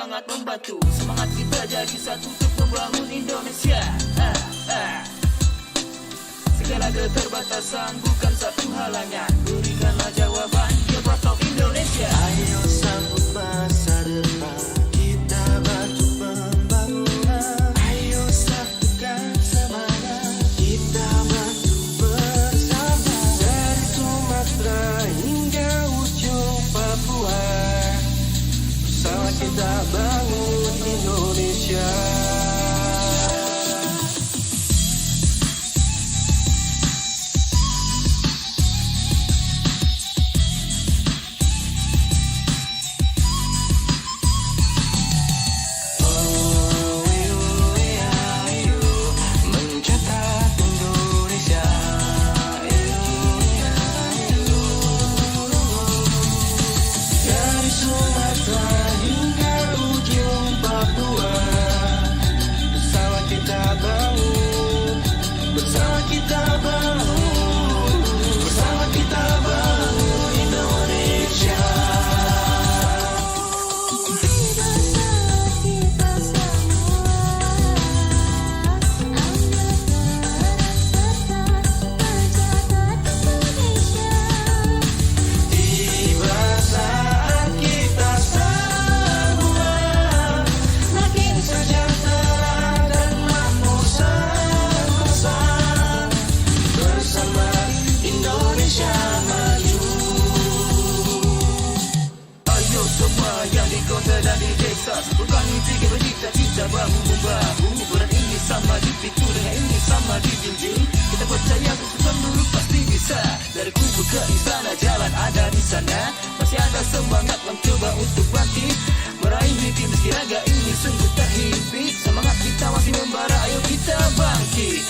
sangat membantu. Semangat kita jadi satu untuk membangun Indonesia. Segala keterbatasan bukan satu halangan. Berikanlah jawaban, Gebratok Indonesia. Ayo sambut masa depan, kita bantu pembangunan. Ayo satukan semangat, kita bantu bersama. Dari Sumatera hingga ujung Papua, bersama kita bangun Indonesia. Satukan tiga bercita-cita bahu-membahu. Berat ini sama di pintu, dengan ini sama di dinding. Kita percaya untuk dulu pasti bisa. Dari kubu ke istana jalan ada di sana. Masih ada semangat mencoba untuk bangkit, meraih mimpi meski raga ini sungguh terhimpit. Semangat kita masih membara, ayo kita bangkit.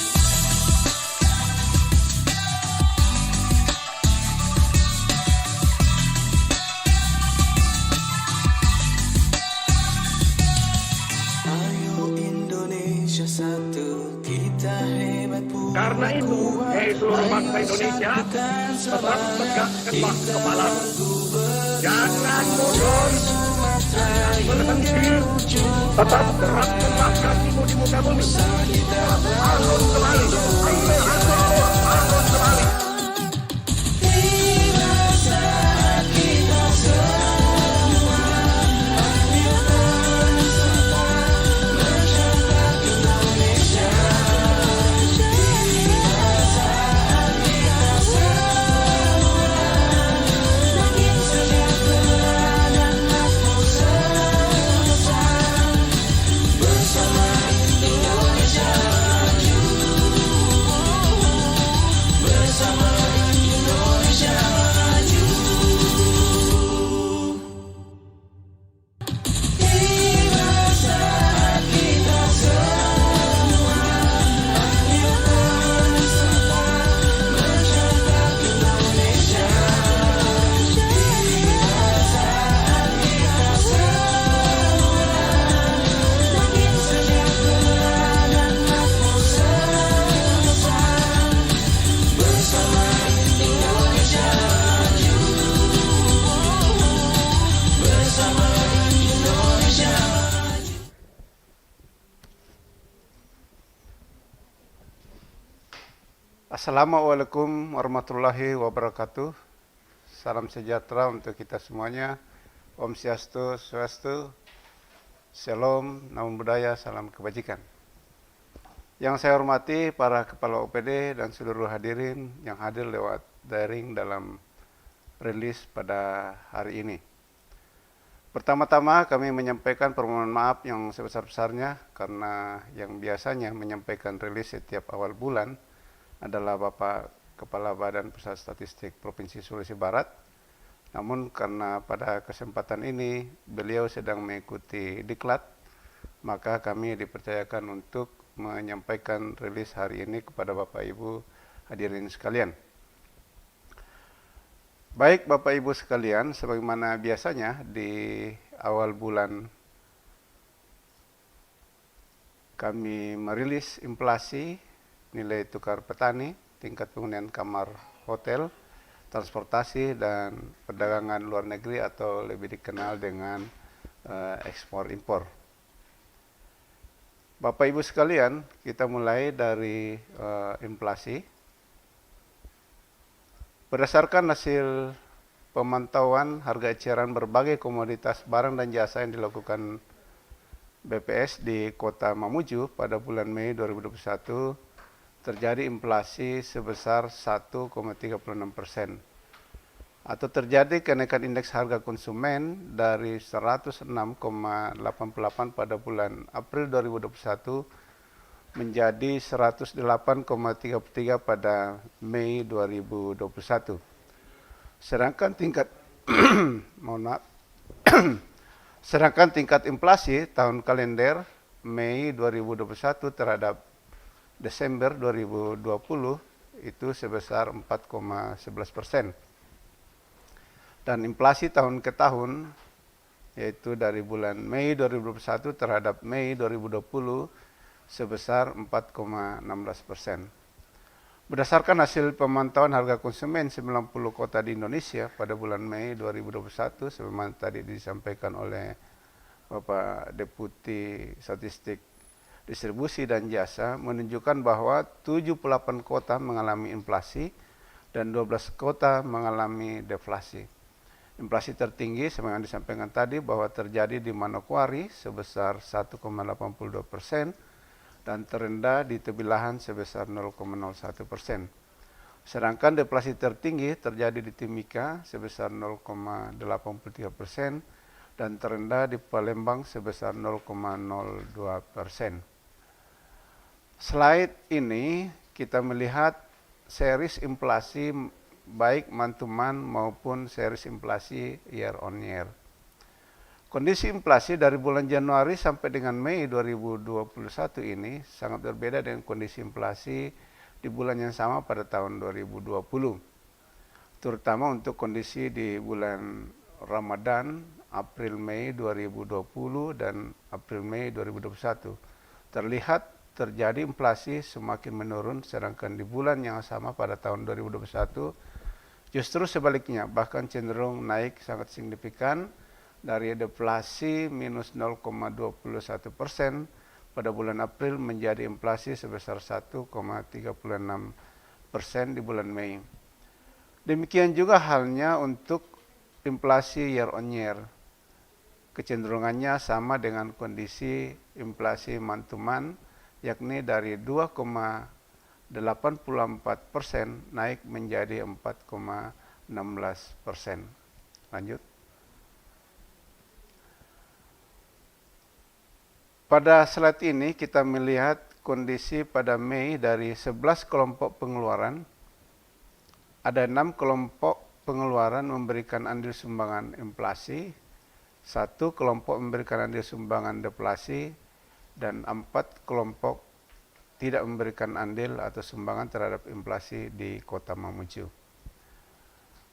Satu kita hebat pula. Karena itu, seluruh bangsa Indonesia tetap tegakkanlah kepala. Jangan mundur, jangan berhenti, tetap gerakkanlah kakimu di muka bumi. Bangun kembali, bangun kembali. Assalamualaikum warahmatullahi wabarakatuh. Salam sejahtera untuk kita semuanya. Om Swastiastu, Swastiastu, Shalom, Namo Buddhaya, salam kebajikan. Yang saya hormati para kepala OPD dan seluruh hadirin yang hadir lewat daring dalam rilis pada hari ini. Pertama-tama kami menyampaikan permohonan maaf yang sebesar-besarnya karena yang biasanya menyampaikan rilis setiap awal bulan adalah Bapak Kepala Badan Pusat Statistik Provinsi Sulawesi Barat. Namun karena pada kesempatan ini beliau sedang mengikuti diklat, maka kami dipercayakan untuk menyampaikan rilis hari ini kepada Bapak Ibu hadirin sekalian. Baik Bapak Ibu sekalian, sebagaimana biasanya di awal bulan kami merilis inflasi, nilai tukar petani, tingkat penghunian kamar hotel, transportasi, dan perdagangan luar negeri atau lebih dikenal dengan ekspor impor. Bapak Ibu sekalian, kita mulai dari inflasi. Berdasarkan hasil pemantauan harga eceran berbagai komoditas barang dan jasa yang dilakukan BPS di Kota Mamuju pada bulan Mei 2021, terjadi inflasi sebesar 1,36%. Atau terjadi kenaikan indeks harga konsumen dari 106,88 pada bulan April 2021 menjadi 108,33 pada Mei 2021. Sedangkan tingkat sedangkan tingkat inflasi tahun kalender Mei 2021 terhadap Desember 2020 itu sebesar 4,11%. Dan inflasi tahun ke tahun, yaitu dari bulan Mei 2021 terhadap Mei 2020 sebesar 4,16%. Berdasarkan hasil pemantauan harga konsumen 90 kota di Indonesia pada bulan Mei 2021, sebagaimana tadi disampaikan oleh Bapak Deputi Statistik Distribusi dan Jasa, menunjukkan bahwa 78 kota mengalami inflasi dan 12 kota mengalami deflasi. Inflasi tertinggi sebagaimana disampaikan tadi bahwa terjadi di Manokwari sebesar 1,82% dan terendah di Tebilahan sebesar 0,01%. Sedangkan deflasi tertinggi terjadi di Timika sebesar 0,83% dan terendah di Palembang sebesar 0,02%. Slide ini kita melihat series inflasi baik month to month maupun series inflasi year on year. Kondisi inflasi dari bulan Januari sampai dengan Mei 2021 ini sangat berbeda dengan kondisi inflasi di bulan yang sama pada tahun 2020. Terutama untuk kondisi di bulan Ramadan, April-Mei 2020 dan April-Mei 2021. Terlihat terjadi inflasi semakin menurun, sedangkan di bulan yang sama pada tahun 2021 justru sebaliknya, bahkan cenderung naik sangat signifikan dari deflasi minus 0,21% pada bulan April menjadi inflasi sebesar 1,36% di bulan Mei. Demikian juga halnya untuk inflasi year on year. Kecenderungannya sama dengan kondisi inflasi month to month, yakni dari 2,84% naik menjadi 4,16%. Lanjut. Pada slide ini kita melihat kondisi pada Mei dari 11 kelompok pengeluaran. Ada 6 kelompok pengeluaran memberikan andil sumbangan inflasi, 1 kelompok memberikan andil sumbangan deflasi, dan 4 kelompok tidak memberikan andil atau sumbangan terhadap inflasi di Kota Mamuju.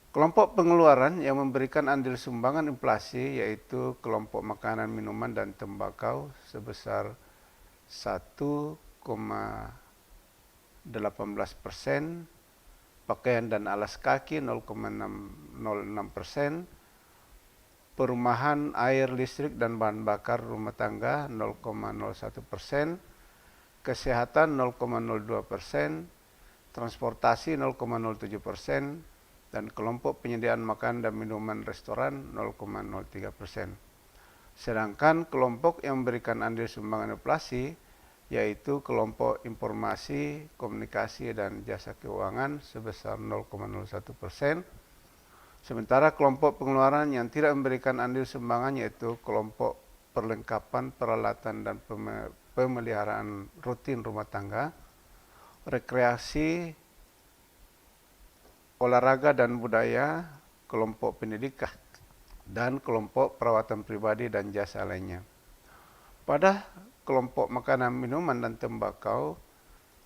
Kelompok pengeluaran yang memberikan andil sumbangan inflasi yaitu kelompok makanan, minuman, dan tembakau sebesar 1,18%, pakaian dan alas kaki 0,06%, perumahan, air, listrik, dan bahan bakar rumah tangga 0,01%, kesehatan 0,02%, transportasi 0,07%, dan kelompok penyediaan makan dan minuman restoran 0,03%. Sedangkan kelompok yang memberikan andil sumbangan inflasi yaitu kelompok informasi, komunikasi, dan jasa keuangan sebesar 0,01%. Sementara kelompok pengeluaran yang tidak memberikan andil sumbangan yaitu kelompok perlengkapan, peralatan, dan pemeliharaan rutin rumah tangga, rekreasi, olahraga dan budaya, kelompok pendidikan, dan kelompok perawatan pribadi dan jasa lainnya. Pada kelompok makanan, minuman, dan tembakau,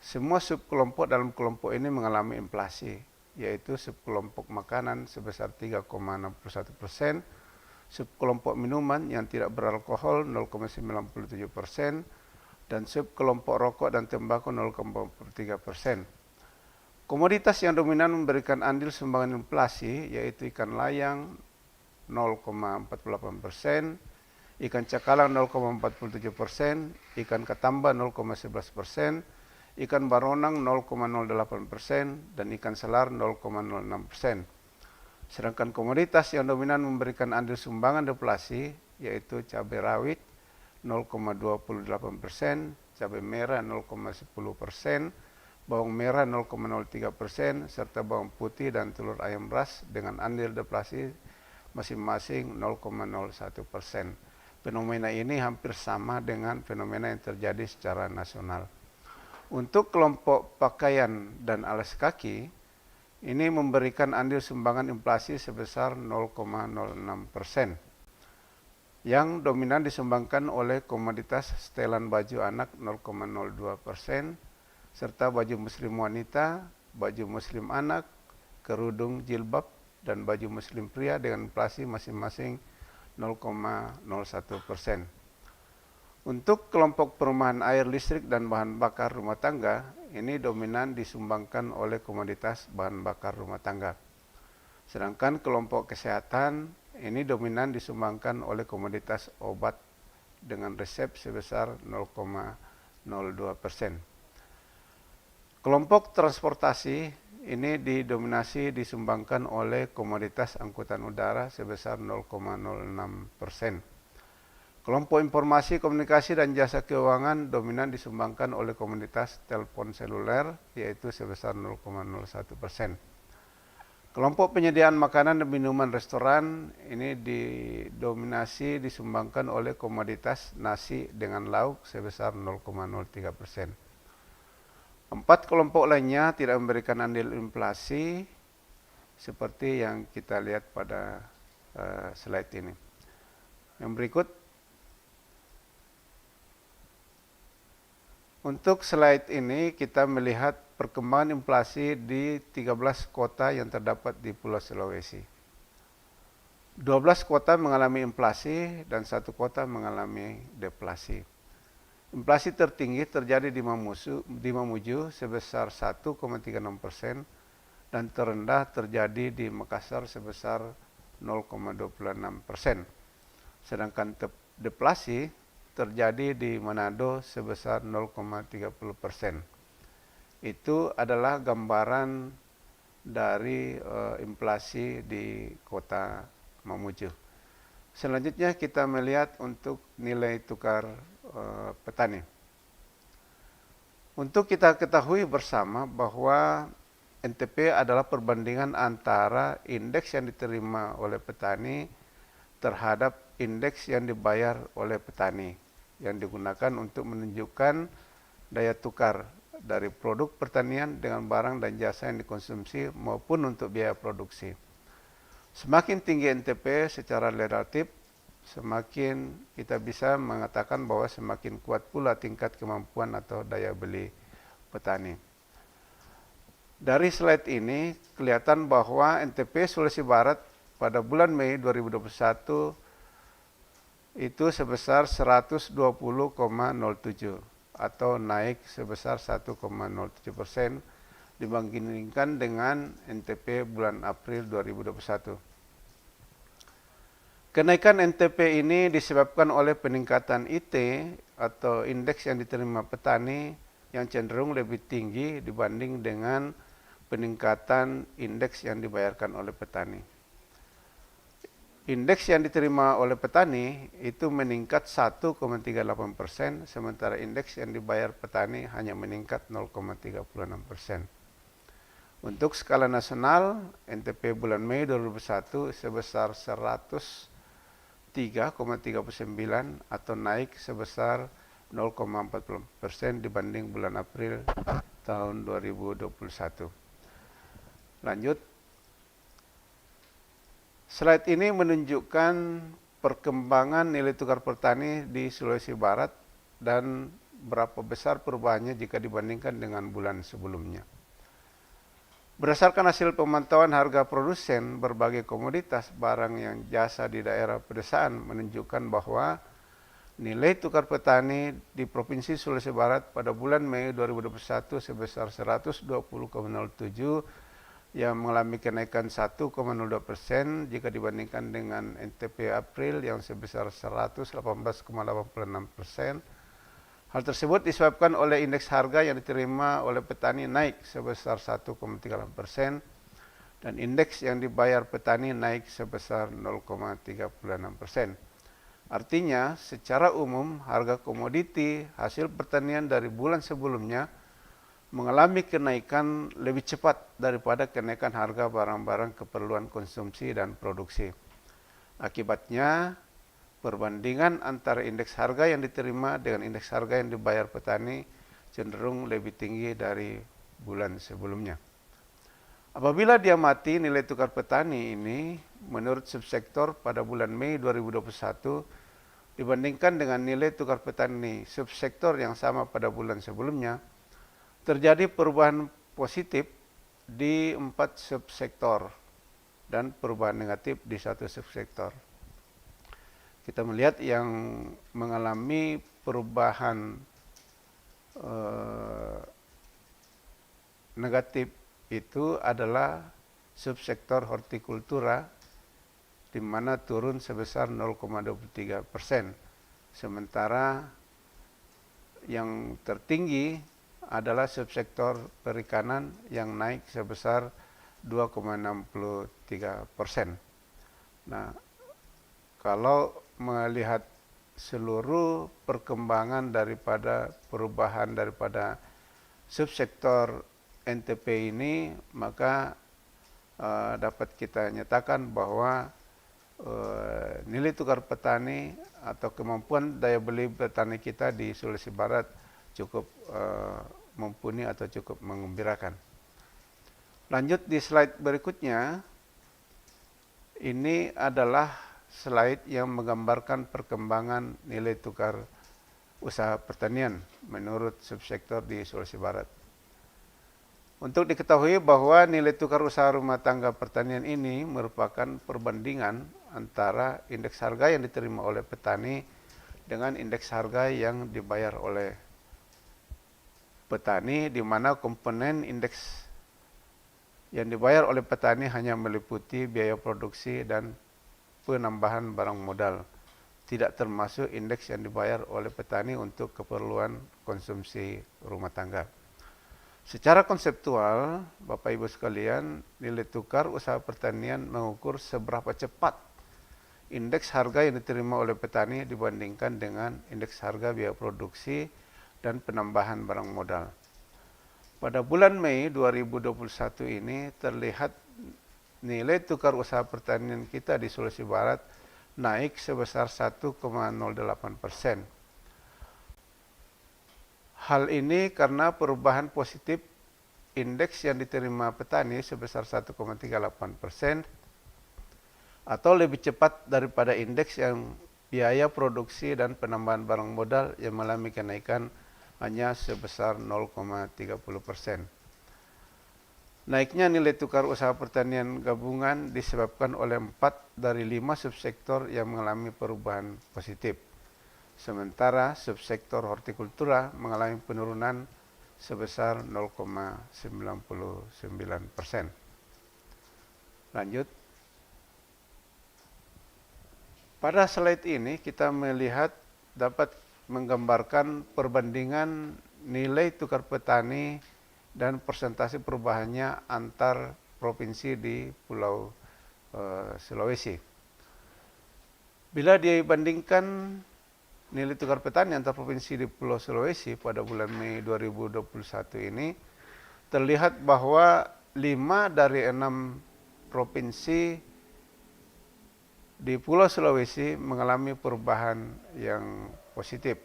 semua subkelompok dalam kelompok ini mengalami inflasi, yaitu subkelompok makanan sebesar 3,61%, subkelompok minuman yang tidak beralkohol 0,97%, dan subkelompok rokok dan tembakau 0,43%. Komoditas yang dominan memberikan andil sumbangan inflasi yaitu ikan layang 0,48%, ikan cakalang 0,47%, ikan katamba 0,11%, ikan baronang 0,08%, dan ikan selar 0,06%. Sedangkan komoditas yang dominan memberikan andil sumbangan deflasi yaitu cabai rawit 0,28%, cabai merah 0,10%, bawang merah 0,03%, serta bawang putih dan telur ayam ras dengan andil deflasi masing-masing 0,01%. Fenomena ini hampir sama dengan fenomena yang terjadi secara nasional. Untuk kelompok pakaian dan alas kaki, ini memberikan andil sumbangan inflasi sebesar 0,06%. Yang dominan disumbangkan oleh komoditas setelan baju anak 0,02%, serta baju muslim wanita, baju muslim anak, kerudung jilbab, dan baju muslim pria dengan inflasi masing-masing 0,01%. Untuk kelompok perumahan air, listrik, dan bahan bakar rumah tangga, ini dominan disumbangkan oleh komoditas bahan bakar rumah tangga. Sedangkan kelompok kesehatan, ini dominan disumbangkan oleh komoditas obat dengan resep sebesar 0,02%. Kelompok transportasi ini didominasi disumbangkan oleh komoditas angkutan udara sebesar 0,06%. Kelompok informasi, komunikasi, dan jasa keuangan dominan disumbangkan oleh komoditas telepon seluler yaitu sebesar 0,01%. Kelompok penyediaan makanan dan minuman restoran ini didominasi disumbangkan oleh komoditas nasi dengan lauk sebesar 0,03%. 4 kelompok lainnya tidak memberikan andil inflasi seperti yang kita lihat pada slide ini. Yang berikut, untuk slide ini kita melihat perkembangan inflasi di 13 kota yang terdapat di Pulau Sulawesi. 12 kota mengalami inflasi dan 1 kota mengalami deflasi. Inflasi tertinggi terjadi di Mamuju sebesar 1,36% dan terendah terjadi di Makassar sebesar 0,26%. Sedangkan deflasi terjadi di Manado sebesar 0,30%. Itu adalah gambaran dari inflasi di kota Mamuju. Selanjutnya kita melihat untuk nilai tukar petani. Untuk kita ketahui bersama bahwa NTP adalah perbandingan antara indeks yang diterima oleh petani terhadap indeks yang dibayar oleh petani, yang digunakan untuk menunjukkan daya tukar dari produk pertanian dengan barang dan jasa yang dikonsumsi maupun untuk biaya produksi. Semakin tinggi NTP secara relatif, semakin kita bisa mengatakan bahwa semakin kuat pula tingkat kemampuan atau daya beli petani. Dari slide ini kelihatan bahwa NTP Sulawesi Barat pada bulan Mei 2021 itu sebesar 120,07 atau naik sebesar 1,07% dibandingkan dengan NTP bulan April 2021. Kenaikan NTP ini disebabkan oleh peningkatan IT atau indeks yang diterima petani yang cenderung lebih tinggi dibanding dengan peningkatan indeks yang dibayarkan oleh petani. Indeks yang diterima oleh petani itu meningkat 1,38%, sementara indeks yang dibayar petani hanya meningkat 0,36%. Untuk skala nasional, NTP bulan Mei 2021 sebesar 103,39 atau naik sebesar 0,40% dibanding bulan April tahun 2021. Lanjut. Slide ini menunjukkan perkembangan nilai tukar petani di Sulawesi Barat dan berapa besar perubahannya jika dibandingkan dengan bulan sebelumnya. Berdasarkan hasil pemantauan harga produsen berbagai komoditas barang yang jasa di daerah pedesaan menunjukkan bahwa nilai tukar petani di Provinsi Sulawesi Barat pada bulan Mei 2021 sebesar 120,07 yang mengalami kenaikan 1,02% jika dibandingkan dengan NTP April yang sebesar 118,86%. Hal tersebut disebabkan oleh indeks harga yang diterima oleh petani naik sebesar 1,38% dan indeks yang dibayar petani naik sebesar 0,36%. Artinya, secara umum harga komoditi hasil pertanian dari bulan sebelumnya mengalami kenaikan lebih cepat daripada kenaikan harga barang-barang keperluan konsumsi dan produksi. Akibatnya, perbandingan antara indeks harga yang diterima dengan indeks harga yang dibayar petani cenderung lebih tinggi dari bulan sebelumnya. Apabila diamati nilai tukar petani ini menurut subsektor pada bulan Mei 2021 dibandingkan dengan nilai tukar petani subsektor yang sama pada bulan sebelumnya, terjadi perubahan positif di 4 subsektor dan perubahan negatif di 1 subsektor. Kita melihat yang mengalami perubahan negatif itu adalah subsektor hortikultura, di mana turun sebesar 0,23%. Sementara yang tertinggi adalah subsektor perikanan yang naik sebesar 2,63%. Nah, kalau melihat seluruh perkembangan daripada perubahan daripada subsektor NTP ini, maka dapat kita nyatakan bahwa nilai tukar petani atau kemampuan daya beli petani kita di Sulawesi Barat cukup mumpuni atau cukup menggembirakan. Lanjut di slide berikutnya, ini adalah slide yang menggambarkan perkembangan nilai tukar usaha pertanian menurut subsektor di Sulawesi Barat. Untuk diketahui bahwa nilai tukar usaha rumah tangga pertanian ini merupakan perbandingan antara indeks harga yang diterima oleh petani dengan indeks harga yang dibayar oleh petani, di mana komponen indeks yang dibayar oleh petani hanya meliputi biaya produksi dan penambahan barang modal, tidak termasuk indeks yang dibayar oleh petani untuk keperluan konsumsi rumah tangga. Secara konseptual, Bapak Ibu sekalian, nilai tukar usaha pertanian mengukur seberapa cepat indeks harga yang diterima oleh petani dibandingkan dengan indeks harga biaya produksi dan penambahan barang modal. Pada bulan Mei 2021 ini terlihat nilai tukar usaha pertanian kita di Sulawesi Barat naik sebesar 1,08%. Hal ini karena perubahan positif indeks yang diterima petani sebesar 1,38% atau lebih cepat daripada indeks yang biaya produksi dan penambahan barang modal yang mengalami kenaikan hanya sebesar 0,30%. Naiknya nilai tukar usaha pertanian gabungan disebabkan oleh 4 dari 5 subsektor yang mengalami perubahan positif. Sementara subsektor hortikultura mengalami penurunan sebesar 0,99%. Lanjut. Pada slide ini kita melihat dapat menggambarkan perbandingan nilai tukar petani dan persentase perubahannya antar provinsi di Pulau Sulawesi. Bila dibandingkan nilai tukar petani antar provinsi di Pulau Sulawesi pada bulan Mei 2021 ini, terlihat bahwa 5 dari 6 provinsi di Pulau Sulawesi mengalami perubahan yang positif.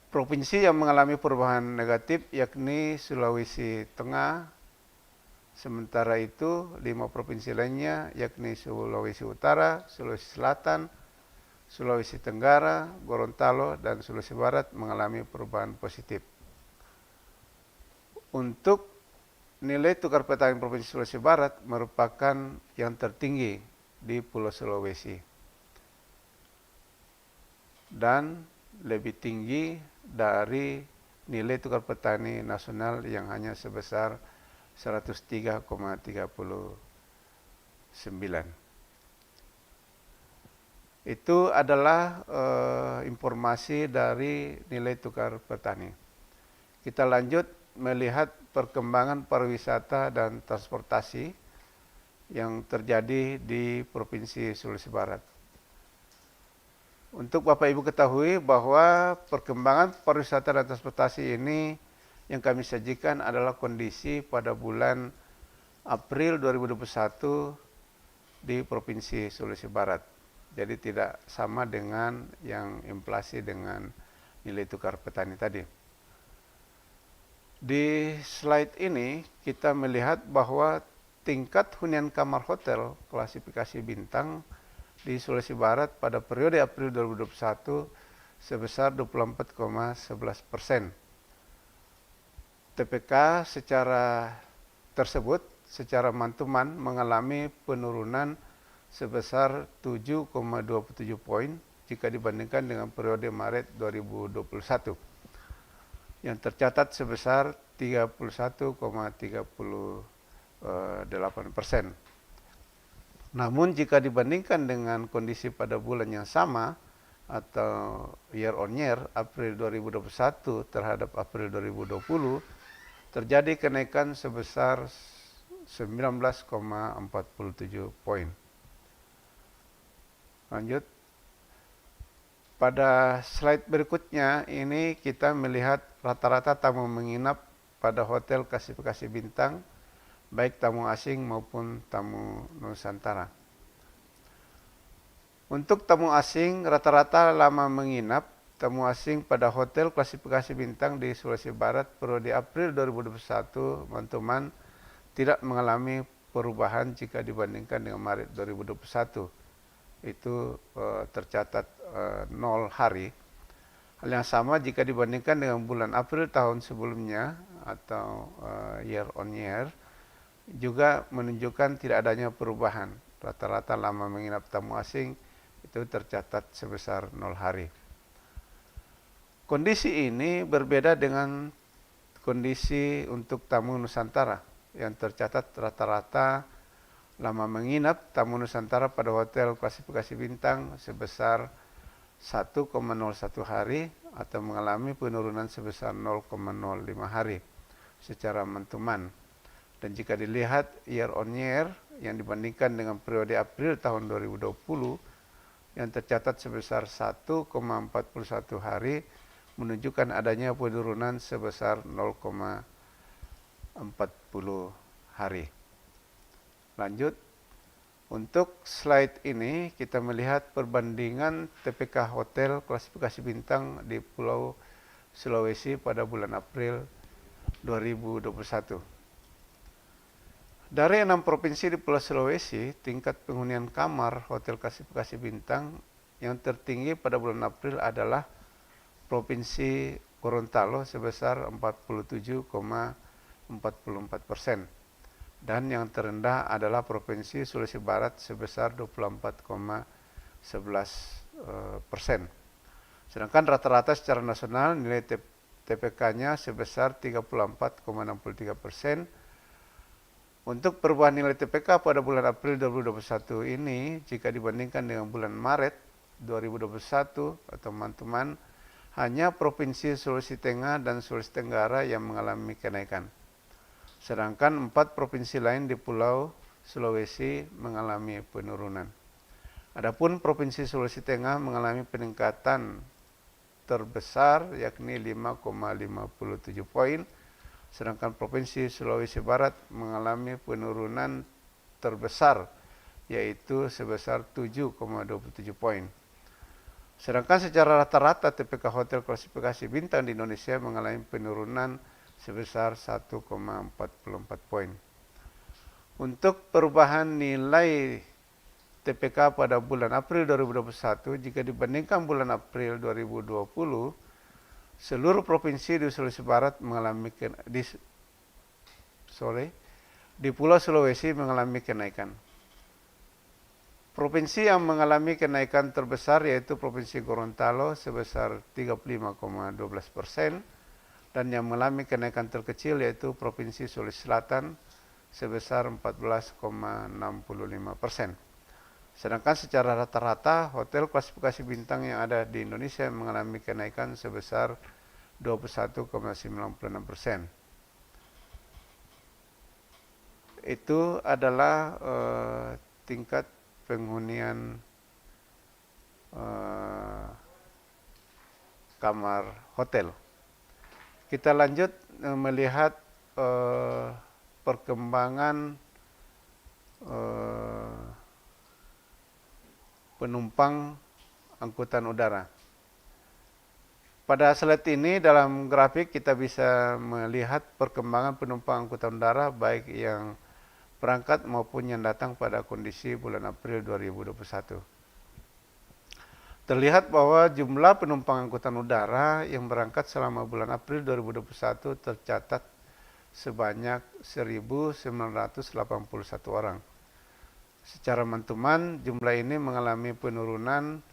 Provinsi yang mengalami perubahan negatif yakni Sulawesi Tengah, sementara itu 5 provinsi lainnya yakni Sulawesi Utara, Sulawesi Selatan, Sulawesi Tenggara, Gorontalo, dan Sulawesi Barat mengalami perubahan positif. Untuk nilai tukar petani Provinsi Sulawesi Barat merupakan yang tertinggi di Pulau Sulawesi dan lebih tinggi dari nilai tukar petani nasional yang hanya sebesar 103,39. Itu adalah informasi dari nilai tukar petani. Kita lanjut melihat perkembangan pariwisata dan transportasi yang terjadi di Provinsi Sulawesi Barat. Untuk Bapak Ibu ketahui bahwa perkembangan pariwisata dan transportasi ini yang kami sajikan adalah kondisi pada bulan April 2021 di Provinsi Sulawesi Barat. Jadi tidak sama dengan yang inflasi dengan nilai tukar petani tadi. Di slide ini kita melihat bahwa tingkat hunian kamar hotel klasifikasi bintang di Sulawesi Barat pada periode April 2021 sebesar 24,11%. TPK secara mantuman mengalami penurunan sebesar 7,27 poin jika dibandingkan dengan periode Maret 2021 yang tercatat sebesar 31,38%. Namun jika dibandingkan dengan kondisi pada bulan yang sama atau year on year April 2021 terhadap April 2020 terjadi kenaikan sebesar 19,47 poin. Lanjut. Pada slide berikutnya ini kita melihat rata-rata tamu menginap pada hotel klasifikasi bintang baik tamu asing maupun tamu Nusantara. Untuk tamu asing rata-rata lama menginap tamu asing pada hotel klasifikasi bintang di Sulawesi Barat periode April 2021 teman-teman tidak mengalami perubahan jika dibandingkan dengan Maret 2021. Itu tercatat 0 hari. Hal yang sama jika dibandingkan dengan bulan April tahun sebelumnya atau year on year juga menunjukkan tidak adanya perubahan. Rata-rata lama menginap tamu asing itu tercatat sebesar 0 hari. Kondisi ini berbeda dengan kondisi untuk tamu Nusantara yang tercatat rata-rata lama menginap tamu Nusantara pada hotel klasifikasi bintang sebesar 1,01 hari atau mengalami penurunan sebesar 0,05 hari secara mantuman. Dan jika dilihat year on year yang dibandingkan dengan periode April tahun 2020 yang tercatat sebesar 1,41 hari menunjukkan adanya penurunan sebesar 0,40 hari. Lanjut, untuk slide ini kita melihat perbandingan TPK hotel klasifikasi bintang di Pulau Sulawesi pada bulan April 2021. Dari 6 provinsi di Pulau Sulawesi, tingkat penghunian kamar hotel klasifikasi bintang yang tertinggi pada bulan April adalah Provinsi Gorontalo sebesar 47,44%. Dan yang terendah adalah Provinsi Sulawesi Barat sebesar 24,11%. Sedangkan rata-rata secara nasional nilai TPK-nya sebesar 34,63%. Untuk perubahan nilai TPK pada bulan April 2021 ini, jika dibandingkan dengan bulan Maret 2021 atau teman-teman, hanya Provinsi Sulawesi Tengah dan Sulawesi Tenggara yang mengalami kenaikan. Sedangkan 4 provinsi lain di Pulau Sulawesi mengalami penurunan. Adapun Provinsi Sulawesi Tengah mengalami peningkatan terbesar yakni 5,57 poin, sedangkan Provinsi Sulawesi Barat mengalami penurunan terbesar yaitu sebesar 7,27 poin. Sedangkan secara rata-rata TPK hotel klasifikasi bintang di Indonesia mengalami penurunan sebesar 1,44 poin. Untuk perubahan nilai TPK pada bulan April 2021 jika dibandingkan bulan April 2020, seluruh provinsi di Sulawesi Barat mengalami di Pulau Sulawesi mengalami kenaikan. Provinsi yang mengalami kenaikan terbesar yaitu Provinsi Gorontalo sebesar 35,12%. Dan yang mengalami kenaikan terkecil yaitu Provinsi Sulawesi Selatan sebesar 14,65%. Sedangkan secara rata-rata hotel klasifikasi bintang yang ada di Indonesia mengalami kenaikan sebesar 21,96%. Itu adalah tingkat penghunian kamar hotel. Kita lanjut melihat perkembangan penumpang angkutan udara. Pada slide ini dalam grafik kita bisa melihat perkembangan penumpang angkutan udara baik yang berangkat maupun yang datang pada kondisi bulan April 2021. Terlihat bahwa jumlah penumpang angkutan udara yang berangkat selama bulan April 2021 tercatat sebanyak 1.981 orang. Secara month-to-month, jumlah ini mengalami penurunan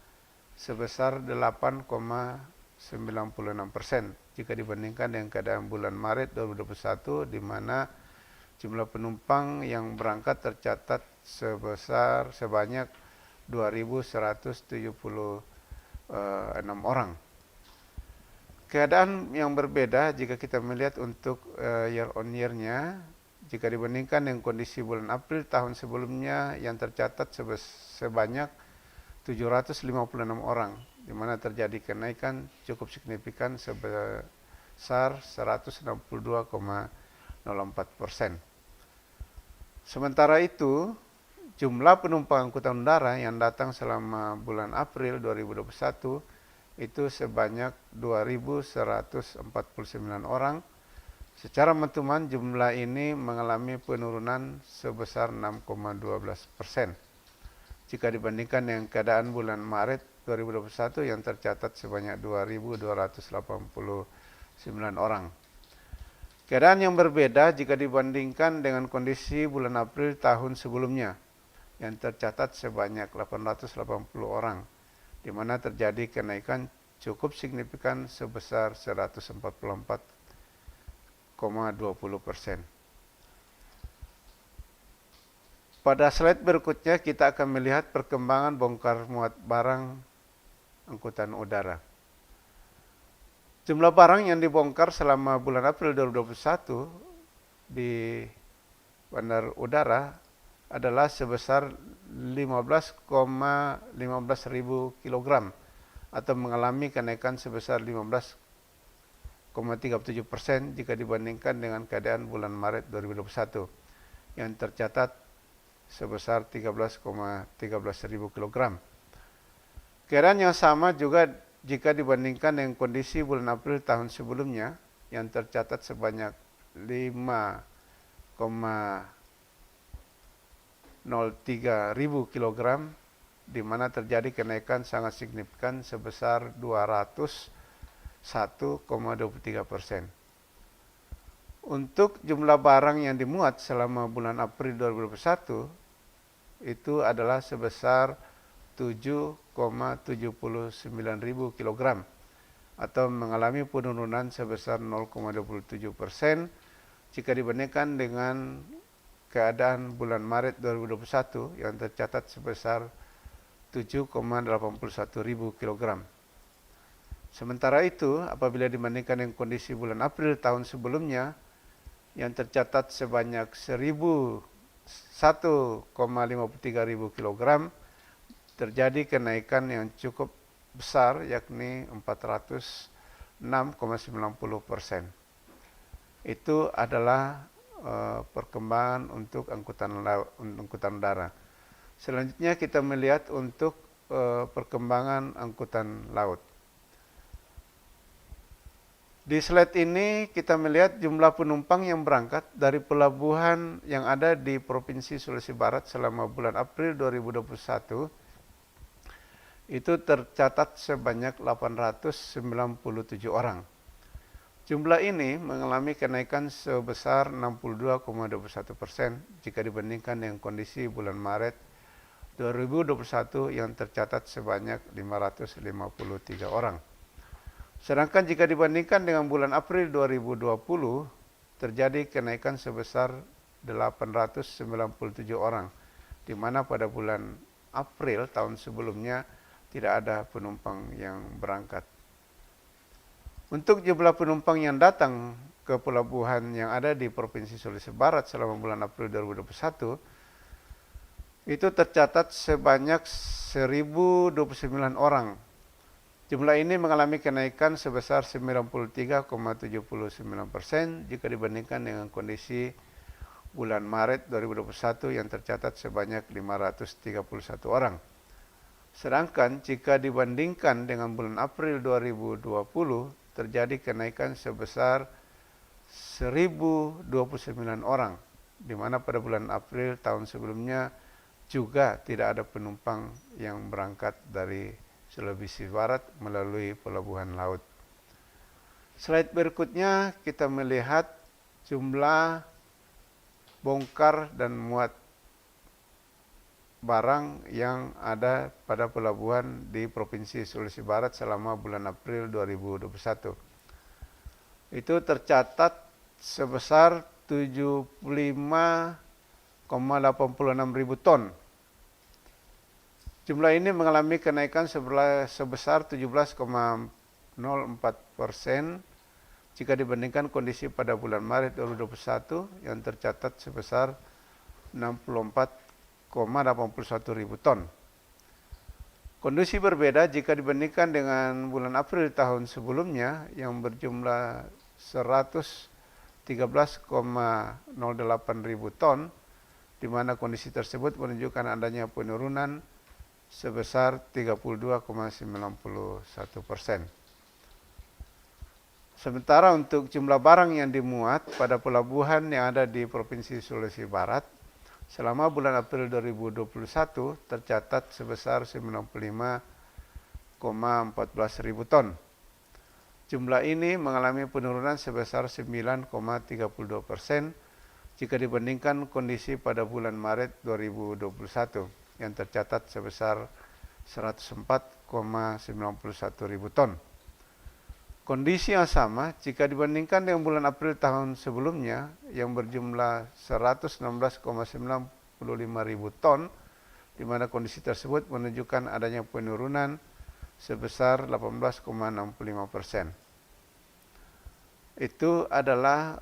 sebesar 8,96% jika dibandingkan dengan keadaan bulan Maret 2021, di mana jumlah penumpang yang berangkat tercatat sebanyak 2.176 orang. Keadaan yang berbeda jika kita melihat untuk year on year-nya, jika dibandingkan dengan kondisi bulan April tahun sebelumnya yang tercatat sebanyak 756 orang, di mana terjadi kenaikan cukup signifikan sebesar 162,04%. Sementara itu, jumlah penumpang angkutan udara yang datang selama bulan April 2021 itu sebanyak 2.149 orang. Secara month-to-month jumlah ini mengalami penurunan sebesar 6,12% jika dibandingkan dengan keadaan bulan Maret 2021 yang tercatat sebanyak 2.289 orang. Keadaan yang berbeda jika dibandingkan dengan kondisi bulan April tahun sebelumnya yang tercatat sebanyak 880 orang, di mana terjadi kenaikan cukup signifikan sebesar 144,20%. Pada slide berikutnya kita akan melihat perkembangan bongkar muat barang angkutan udara. Jumlah barang yang dibongkar selama bulan April 2021 di bandar udara adalah sebesar 15,15 ribu kilogram atau mengalami kenaikan sebesar 15,37% jika dibandingkan dengan keadaan bulan Maret 2021 yang tercatat sebesar 13,13 ribu kilogram. Keadaan yang sama juga jika dibandingkan dengan kondisi bulan April tahun sebelumnya yang tercatat sebanyak 5,03 ribu kilogram, di mana terjadi kenaikan sangat signifikan sebesar 201,23%. Untuk jumlah barang yang dimuat selama bulan April 2021 itu adalah sebesar 7,79 ribu kilogram atau mengalami penurunan sebesar 0,27% jika dibandingkan dengan keadaan bulan Maret 2021 yang tercatat sebesar 7,81 ribu kilogram. Sementara itu, apabila dibandingkan dengan kondisi bulan April tahun sebelumnya yang tercatat sebanyak 1,53 ribu kilogram, terjadi kenaikan yang cukup besar yakni 406,90%. Itu adalah perkembangan untuk angkutan udara. Selanjutnya kita melihat untuk perkembangan angkutan laut. Di slide ini kita melihat jumlah penumpang yang berangkat dari pelabuhan yang ada di Provinsi Sulawesi Barat selama bulan April 2021 itu tercatat sebanyak 897 orang. Jumlah ini mengalami kenaikan sebesar 62,21% jika dibandingkan dengan kondisi bulan Maret 2021 yang tercatat sebanyak 553 orang. Sedangkan jika dibandingkan dengan bulan April 2020 terjadi kenaikan sebesar orang, di mana pada bulan April tahun sebelumnya tidak ada penumpang yang berangkat. Untuk jumlah penumpang yang datang ke pelabuhan yang ada di Provinsi Sulawesi Barat selama bulan April 2021, itu tercatat sebanyak 1.029 orang. Jumlah ini mengalami kenaikan sebesar 93,79% jika dibandingkan dengan kondisi bulan Maret 2021 yang tercatat sebanyak 531 orang. Sedangkan jika dibandingkan dengan bulan April 2020 terjadi kenaikan sebesar 1.029 orang, di mana pada bulan April tahun sebelumnya juga tidak ada penumpang yang berangkat dari Sulawesi Barat melalui pelabuhan laut. Slide berikutnya kita melihat jumlah bongkar dan muat barang yang ada pada pelabuhan di Provinsi Sulawesi Barat selama bulan April 2021. Itu tercatat sebesar 75,86 ribu ton. Jumlah ini mengalami kenaikan sebesar 17,04% jika dibandingkan kondisi pada bulan Maret 2021 yang tercatat sebesar 64,81 ribu ton. Kondisi berbeda jika dibandingkan dengan bulan April tahun sebelumnya yang berjumlah 113,08 ribu ton, di mana kondisi tersebut menunjukkan adanya penurunan sebesar 32,91%. Sementara untuk jumlah barang yang dimuat pada pelabuhan yang ada di Provinsi Sulawesi Barat selama bulan April 2021 tercatat sebesar 95,14 ribu ton. Jumlah ini mengalami penurunan sebesar 9,32% jika dibandingkan kondisi pada bulan Maret 2021 yang tercatat sebesar 104,91 ribu ton. Kondisi yang sama jika dibandingkan dengan bulan April tahun sebelumnya yang berjumlah 116,95 ribu ton, di mana kondisi tersebut menunjukkan adanya penurunan sebesar 18,65%. Itu adalah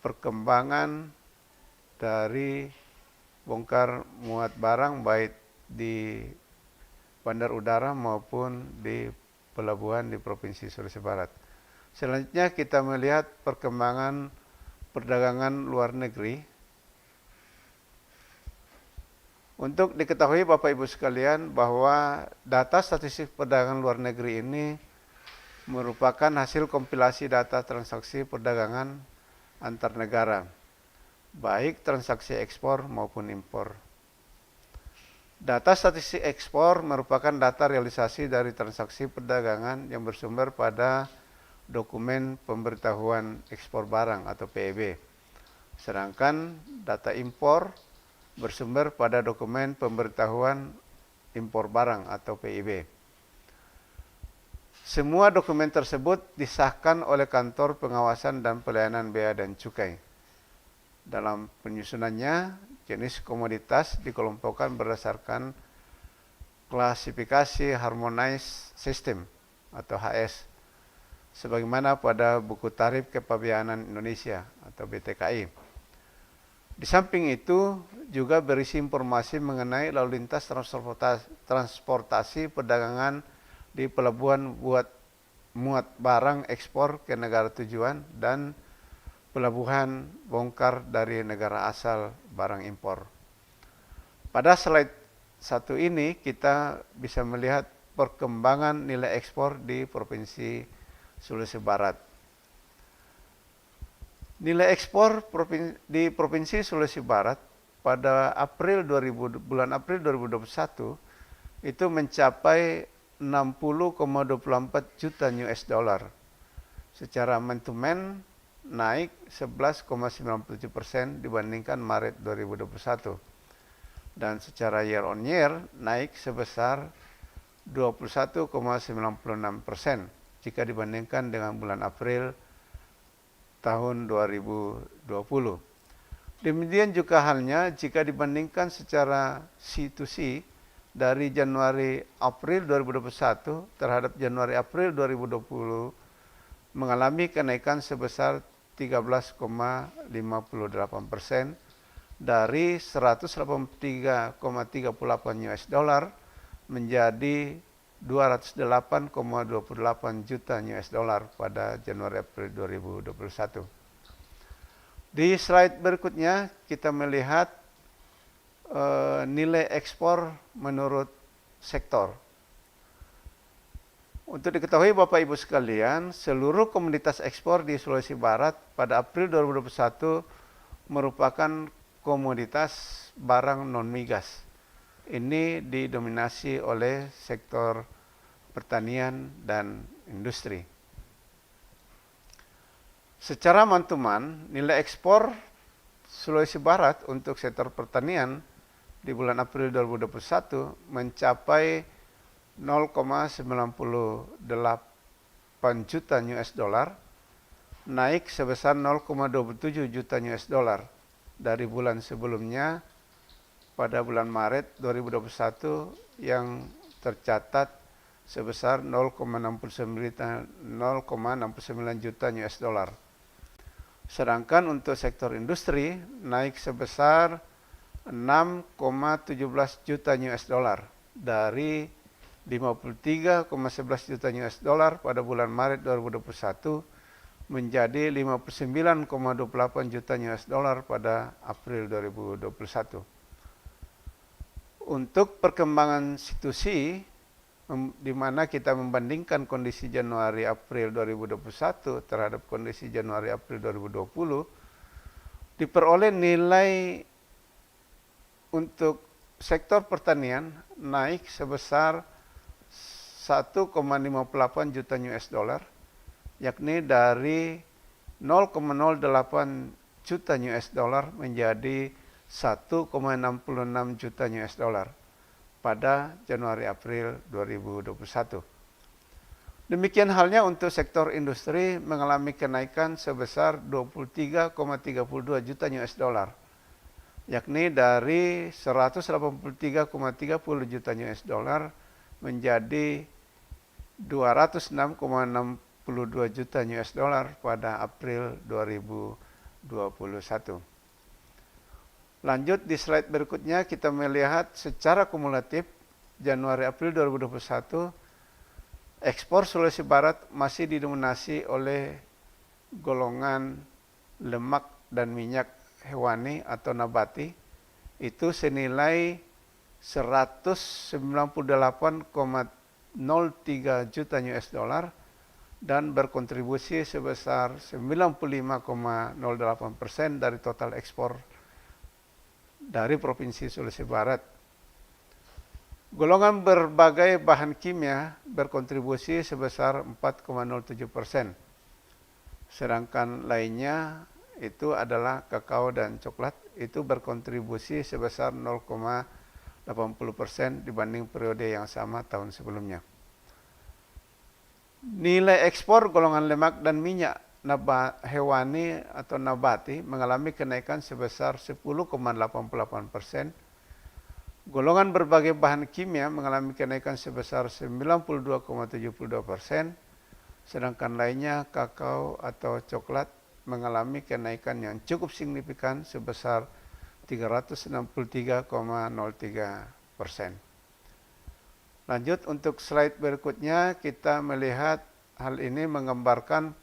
perkembangan dari bongkar muat barang baik di bandar udara maupun di pelabuhan di Provinsi Sulawesi Barat. Selanjutnya kita melihat perkembangan perdagangan luar negeri. Untuk diketahui Bapak Ibu sekalian bahwa data statistik perdagangan luar negeri ini merupakan hasil kompilasi data transaksi perdagangan antar negara, baik transaksi ekspor maupun impor. Data statistik ekspor merupakan data realisasi dari transaksi perdagangan yang bersumber pada dokumen pemberitahuan ekspor barang atau PEB. Sedangkan data impor bersumber pada dokumen pemberitahuan impor barang atau PIB. Semua dokumen tersebut disahkan oleh Kantor Pengawasan dan Pelayanan Bea dan Cukai. Dalam penyusunannya, jenis komoditas dikelompokkan berdasarkan klasifikasi Harmonized System atau HS, sebagaimana pada buku tarif kepabeanan Indonesia atau BTKI. Di samping itu juga berisi informasi mengenai lalu lintas transportasi perdagangan di pelabuhan buat muat barang ekspor ke negara tujuan dan pelabuhan bongkar dari negara asal barang impor. Pada slide 1 ini kita bisa melihat perkembangan nilai ekspor di Provinsi Sulawesi Barat. Nilai ekspor di Provinsi Sulawesi Barat pada bulan April 2021 itu mencapai 60,24 juta US dollar. Secara man-to-man naik 11,97% dibandingkan Maret 2021. Dan secara year on year naik sebesar 21,96% jika dibandingkan dengan bulan April tahun 2020. Demikian juga halnya jika dibandingkan secara C2C dari Januari-April 2021 terhadap Januari-April 2020 mengalami kenaikan sebesar 13,58% dari 183,38 US dollar menjadi 208,28 juta US dollar pada Januari-April 2021. Di slide berikutnya kita melihat nilai ekspor menurut sektor. Untuk diketahui Bapak Ibu sekalian, seluruh komoditas ekspor di Sulawesi Barat pada April 2021 merupakan komoditas barang non-migas. Ini didominasi oleh sektor pertanian dan industri. Secara mantuman, nilai ekspor Sulawesi Barat untuk sektor pertanian di bulan April 2021 mencapai 0,98 juta US dollar, naik sebesar 0,27 juta US dollar dari bulan sebelumnya pada bulan Maret 2021 yang tercatat sebesar 0,69 juta US dollar. Sedangkan untuk sektor industri naik sebesar 6,17 juta US dollar dari 53,11 juta US dollar pada bulan Maret 2021 menjadi 59,28 juta US dollar pada April 2021. Untuk perkembangan situasi di mana kita membandingkan kondisi Januari-April 2021 terhadap kondisi Januari-April 2020, diperoleh nilai untuk sektor pertanian naik sebesar 1,58 juta US dollar, yakni dari 0,08 juta US dollar menjadi 1,66 juta US dollar pada Januari-April 2021. Demikian halnya untuk sektor industri mengalami kenaikan sebesar 23,32 juta US dollar, yakni dari 183,30 juta US dollar menjadi 206,62 juta US dollar pada April 2021. Lanjut di slide berikutnya kita melihat secara kumulatif Januari-April 2021 ekspor Sulawesi Barat masih didominasi oleh golongan lemak dan minyak hewani atau nabati, itu senilai 198,03 juta US dollar dan berkontribusi sebesar 95,08% dari total ekspor dari Provinsi Sulawesi Barat. Golongan berbagai bahan kimia berkontribusi sebesar 4,07%. Sedangkan lainnya itu adalah kakao dan coklat, itu berkontribusi sebesar 0,80% dibanding periode yang sama tahun sebelumnya. Nilai ekspor golongan lemak dan minyak hewani atau nabati mengalami kenaikan sebesar 10,88%. Golongan berbagai bahan kimia mengalami kenaikan sebesar 92,72%. Sedangkan lainnya kakao atau coklat mengalami kenaikan yang cukup signifikan sebesar 363,03%. Lanjut untuk slide berikutnya kita melihat hal ini menggambarkan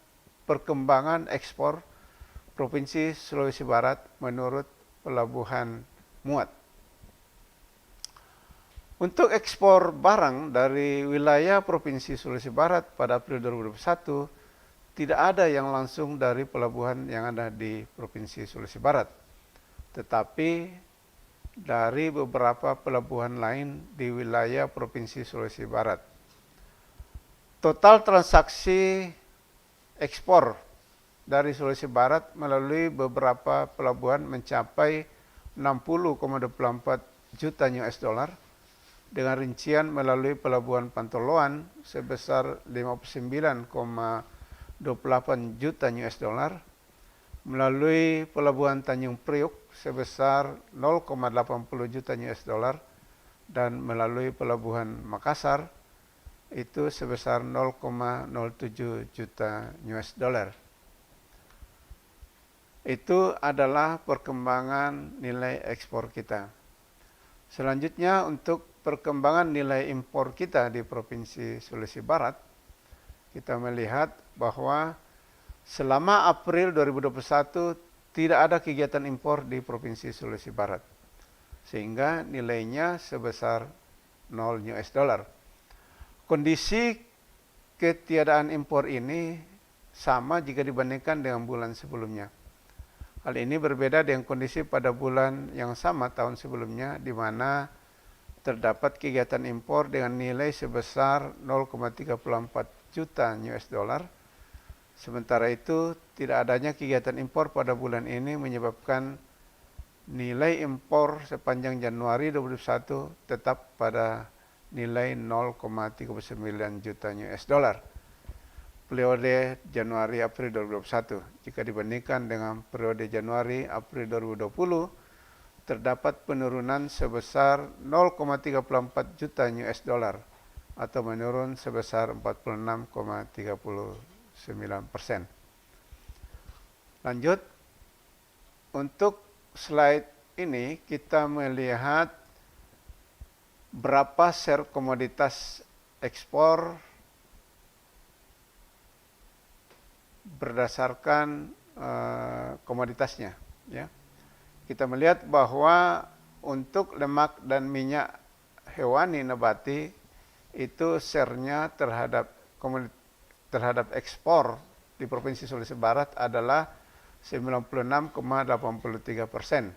perkembangan ekspor Provinsi Sulawesi Barat menurut Pelabuhan Muat. Untuk ekspor barang dari wilayah Provinsi Sulawesi Barat pada April 2021 tidak ada yang langsung dari pelabuhan yang ada di Provinsi Sulawesi Barat, tetapi dari beberapa pelabuhan lain di wilayah Provinsi Sulawesi Barat. Total transaksi ekspor dari Sulawesi Barat melalui beberapa pelabuhan mencapai 60,24 juta US dollar dengan rincian melalui pelabuhan Pantoloan sebesar 59,28 juta US dollar, melalui Pelabuhan Tanjung Priuk sebesar 0,80 juta US dollar dan melalui Pelabuhan Makassar itu sebesar 0,07 juta US dollar. Itu adalah perkembangan nilai ekspor kita. Selanjutnya untuk perkembangan nilai impor kita di Provinsi Sulawesi Barat, kita melihat bahwa selama April 2021 tidak ada kegiatan impor di Provinsi Sulawesi Barat, sehingga nilainya sebesar 0 US dollar. Kondisi ketiadaan impor ini sama jika dibandingkan dengan bulan sebelumnya. Hal ini berbeda dengan kondisi pada bulan yang sama tahun sebelumnya, di mana terdapat kegiatan impor dengan nilai sebesar 0,34 juta US dollar. Sementara itu, tidak adanya kegiatan impor pada bulan ini menyebabkan nilai impor sepanjang Januari 2021 tetap pada nilai 0,39 juta US dollar. Periode Januari-April 2021. Jika dibandingkan dengan periode Januari-April 2020, terdapat penurunan sebesar 0,34 juta US dollar atau menurun sebesar 46,39%. Lanjut, untuk slide ini kita melihat berapa share komoditas ekspor berdasarkan komoditasnya, ya. Kita melihat bahwa untuk lemak dan minyak hewani nabati itu share-nya terhadap ekspor di Provinsi Sulawesi Barat adalah 96,83%.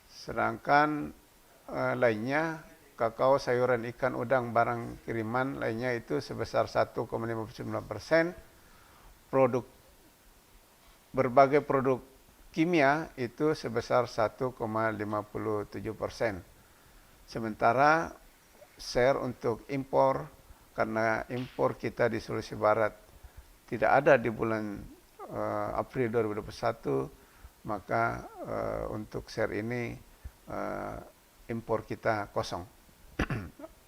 Sedangkan lainnya kakao, sayuran, ikan, udang, barang kiriman lainnya itu sebesar 1,59%. Berbagai produk kimia itu sebesar 1,57%. Sementara share untuk impor, karena impor kita di Sulawesi Barat tidak ada di bulan April 2021, maka untuk share ini impor kita kosong.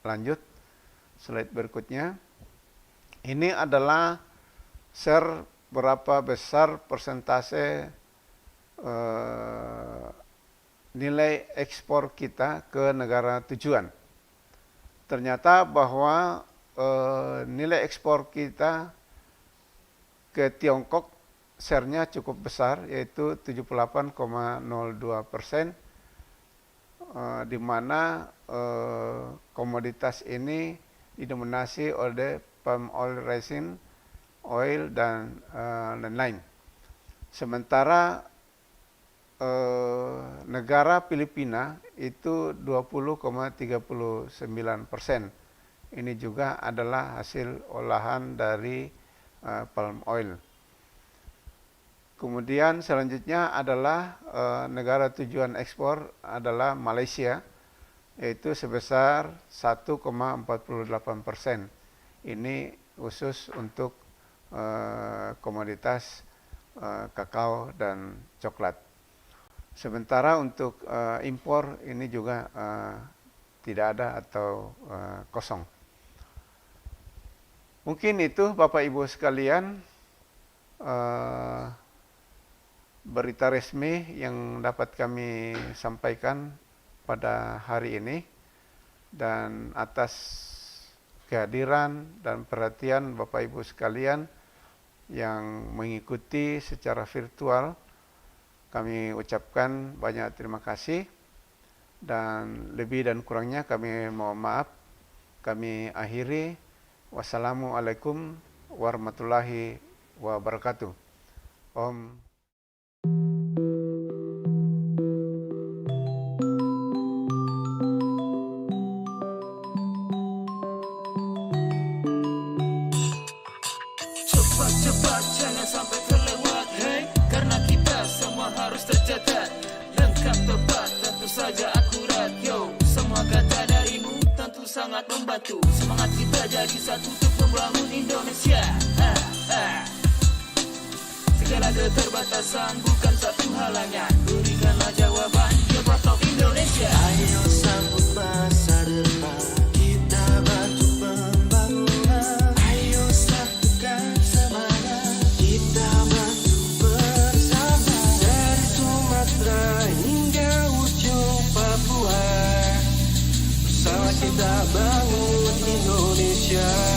Lanjut, slide berikutnya. Ini adalah share berapa besar persentase nilai ekspor kita ke negara tujuan. Ternyata bahwa nilai ekspor kita ke Tiongkok share-nya cukup besar, yaitu 78,02%, di mana komoditas ini didominasi oleh palm oil, resin oil, dan lain-lain. Sementara negara Filipina itu 20,39%. Ini juga adalah hasil olahan dari palm oil. Kemudian selanjutnya adalah negara tujuan ekspor adalah Malaysia, yaitu sebesar 1,48%. Ini khusus untuk komoditas kakao dan coklat. Sementara untuk impor ini juga tidak ada atau kosong. Mungkin itu Bapak Ibu sekalian berita resmi yang dapat kami sampaikan pada hari ini, dan atas kehadiran dan perhatian Bapak Ibu sekalian yang mengikuti secara virtual, kami ucapkan banyak terima kasih, dan lebih dan kurangnya kami mohon maaf. Kami akhiri. Wassalamualaikum warahmatullahi wabarakatuh. Om. Cepat-cepat jangan sampai terlewat, hey, karena kita semua harus tercatat. Lengkap, tepat, tentu saja akurat, yo. Semua kata darimu tentu sangat membantu. Semangat kita jadi satu untuk membangun Indonesia. Segala Segala keterbatasan bukan satu halangan. Berikanlah jawaban, Your Part of Indonesia. Ayo sambut masa depan, kita bantu pembangunan. Ayo satukan semangat, kita bantu bersama. Dari Sumatera hingga ujung Papua, bersama kita bangun Indonesia.